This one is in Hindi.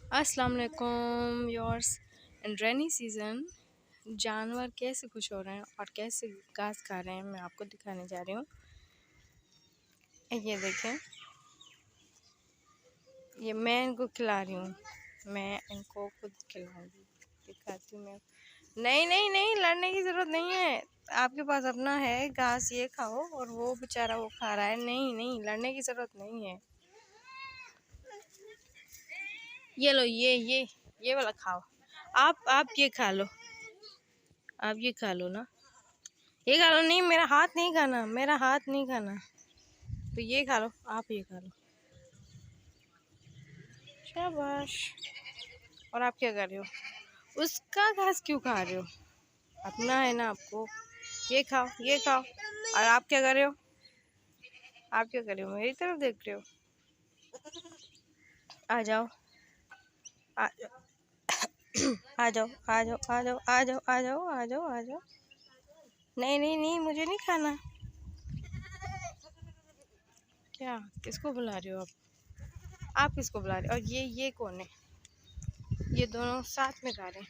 अस्सलाम वालेकुम व्यूअर्स। इन रेनी सीज़न जानवर कैसे खुश हो रहे हैं और कैसे घास खा रहे हैं मैं आपको दिखाने जा रही हूँ। ये देखें, ये मैं इनको खिला रही हूँ, मैं इनको खुद खिलाऊंगी, दिखाती हूँ मैं। नहीं नहीं नहीं, लड़ने की ज़रूरत नहीं है, आपके पास अपना है घास, ये खाओ। और वो बेचारा वो खा रहा है। नहीं नहीं, लड़ने की ज़रूरत नहीं है। ये लो, ये वाला खाओ। आप ये खा लो, आप ये खा लो ना, ये खा लो। नहीं, मेरा हाथ नहीं खाना, मेरा हाथ नहीं खाना, तो ये खा लो, आप ये खा लो। शाबाश। और आप क्या कर रहे हो? उसका घास क्यों खा रहे हो? अपना है ना आपको, ये खाओ, ये खाओ। और आप क्या कर रहे हो? आप क्या कर रहे हो? मेरी तरफ देख रहे हो? आ जाओ, आ जाओ, आ जाओ, आ जाओ, आ जाओ, आ जाओ, आ जाओ, आ जाओ, आ जाओ। नहीं नहीं नहीं, मुझे नहीं खाना। क्या, किसको बुला रहे हो आप किसको बुला रहे हो? और ये कौन है? ये दोनों साथ में खा रहे हैं।